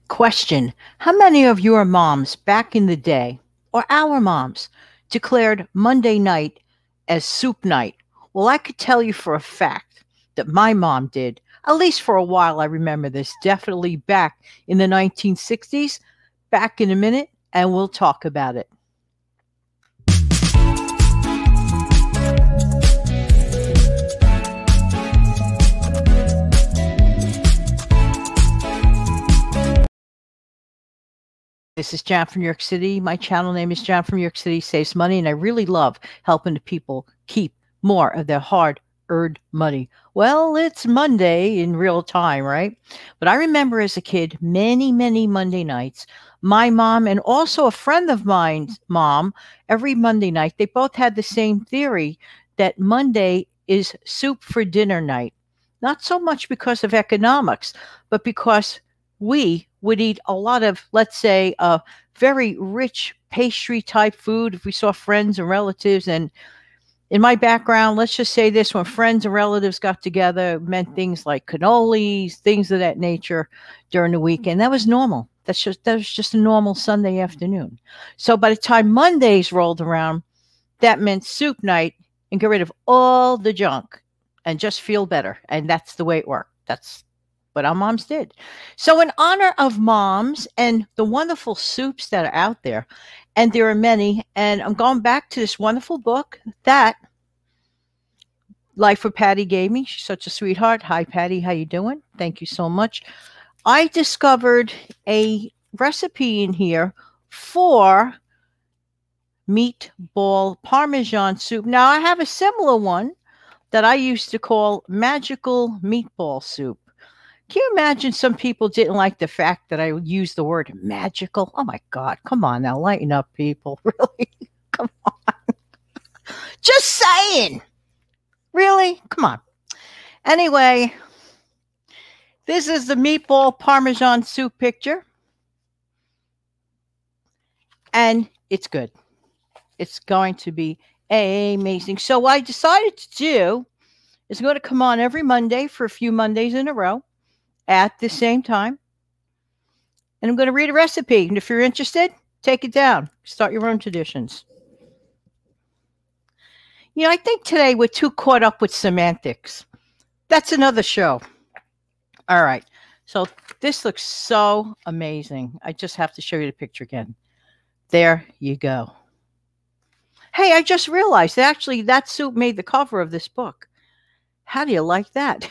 Question: how many of your moms back in the day, or our moms, declared Monday night as soup night? Well, I could tell you for a fact that my mom did. At least for a while, I remember this. Definitely back in the 1960s. Back in a minute, and we'll talk about it. This is Jan from New York City. My channel name is Jan from New York City Saves Money, and I really love helping the people keep more of their hard-earned money. Well, it's Monday in real time, right? But I remember as a kid, many, many Monday nights, my mom and also a friend of mine's mom, every Monday night, they both had the same theory that Monday is soup for dinner night. Not so much because of economics, but because we would eat a lot of, let's say, very rich pastry type food if we saw friends and relatives. And in my background, let's just say this: when friends and relatives got together, it meant things like cannolis, things of that nature during the weekend. That was normal. That was just a normal Sunday afternoon. So by the time Mondays rolled around, that meant soup night and get rid of all the junk and just feel better. And that's the way it worked. That's what our moms did. So in honor of moms and the wonderful soups that are out there, and there are many, and I'm going back to this wonderful book that Life with Patty gave me. She's such a sweetheart. Hi, Patty. How you doing? Thank you so much. I discovered a recipe in here for meatball Parmesan soup. Now, I have a similar one that I used to call magical meatball soup. Can you imagine some people didn't like the fact that I used the word magical? Oh my God, come on now, lighten up, people. Really? Come on. Just saying. Really? Come on. Anyway, this is the meatball Parmesan soup picture. And it's good. It's going to be amazing. So what I decided to do is I'm going to come on every Monday for a few Mondays in a row at the same time. And I'm going to read a recipe. And if you're interested, take it down. Start your own traditions. You know, I think today we're too caught up with semantics. That's another show. All right. So this looks so amazing. I just have to show you the picture again. There you go. Hey, I just realized that actually that soup made the cover of this book. How do you like that?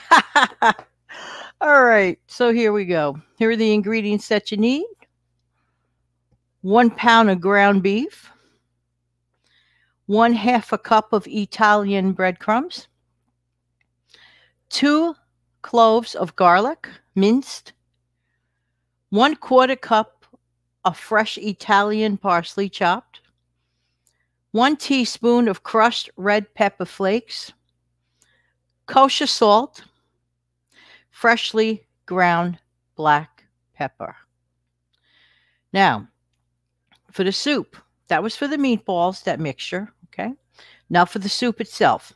All right, so here we go. Here are the ingredients that you need. 1 pound of ground beef, 1/2 a cup of Italian breadcrumbs, 2 cloves of garlic, minced, 1/4 cup of fresh Italian parsley chopped, 1 teaspoon of crushed red pepper flakes, kosher salt, freshly ground black pepper. Now, for the soup, that was for the meatballs, that mixture, okay? Now for the soup itself.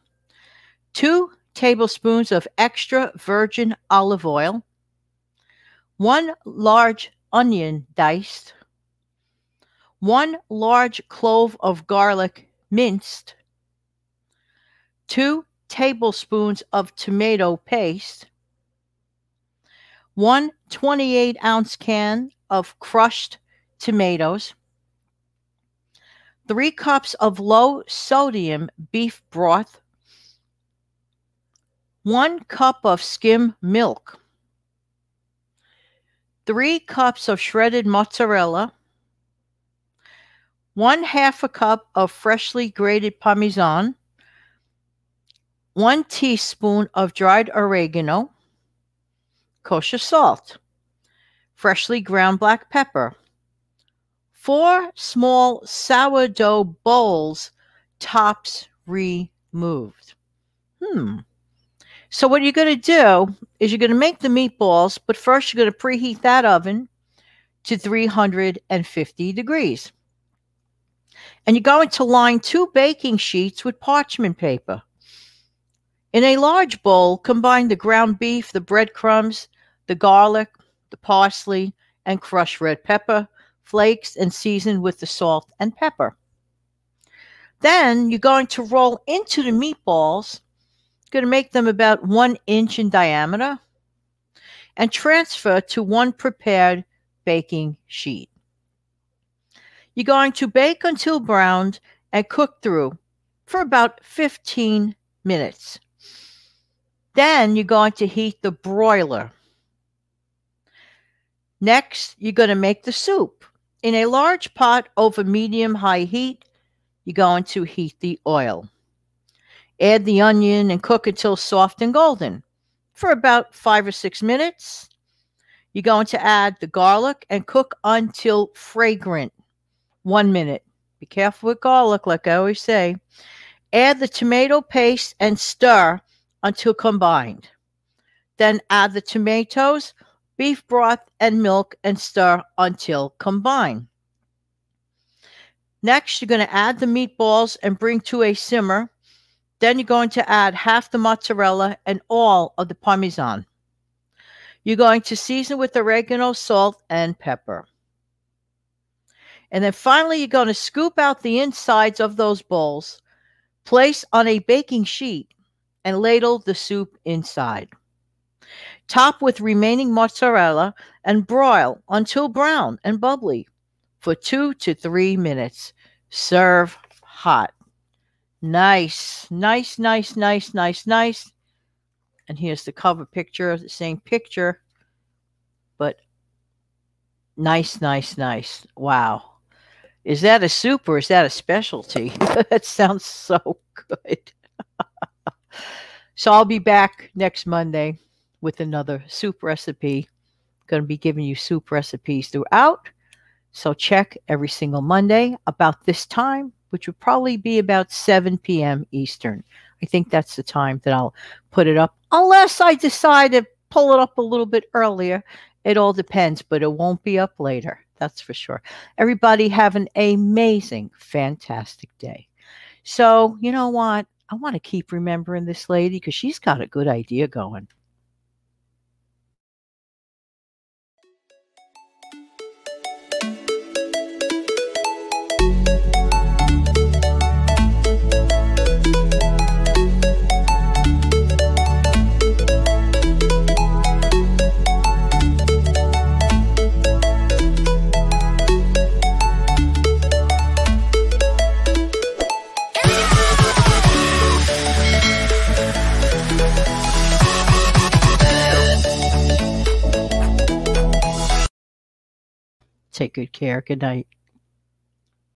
2 tablespoons of extra virgin olive oil, 1 large onion diced, 1 large clove of garlic minced, 2 tablespoons of tomato paste, 1 28-ounce can of crushed tomatoes, 3 cups of low-sodium beef broth, 1 cup of skim milk, 3 cups of shredded mozzarella, 1/2 a cup of freshly grated Parmesan, 1 teaspoon of dried oregano, kosher salt, freshly ground black pepper, 4 small sourdough bowls, tops removed. So what you're going to do is you're going to make the meatballs, but first you're going to preheat that oven to 350 degrees. And you're going to line 2 baking sheets with parchment paper. In a large bowl, combine the ground beef, the breadcrumbs, the garlic, the parsley, and crushed red pepper flakes and season with the salt and pepper. Then you're going to roll into the meatballs, going to make them about 1 inch in diameter, and transfer to one prepared baking sheet. You're going to bake until browned and cook through for about 15 minutes. Then you're going to heat the broiler. Next, you're going to make the soup. In a large pot over medium-high heat, you're going to heat the oil. Add the onion and cook until soft and golden for about 5 or 6 minutes. You're going to add the garlic and cook until fragrant. 1 minute. Be careful with garlic, like I always say. Add the tomato paste and stir until combined. Then add the tomatoes, beef broth, and milk and stir until combined. Next, you're going to add the meatballs and bring to a simmer. Then you're going to add half the mozzarella and all of the Parmesan. You're going to season with oregano, salt, and pepper. And then finally, you're going to scoop out the insides of those bowls, place on a baking sheet, and ladle the soup inside. Top with remaining mozzarella and broil until brown and bubbly for 2 to 3 minutes. Serve hot. Nice, nice, nice, nice, nice, nice. And here's the cover picture, the same picture, but nice, nice, nice. Wow. Is that a soup or is that a specialty? That sounds so good. So I'll be back next Monday with another soup recipe. Going to be giving you soup recipes throughout. So check every single Monday about this time, which would probably be about 7 p.m. Eastern. I think that's the time that I'll put it up, unless I decide to pull it up a little bit earlier. It all depends, but it won't be up later. That's for sure. Everybody have an amazing, fantastic day. So, you know what? I want to keep remembering this lady because she's got a good idea going. Take good care. Good night.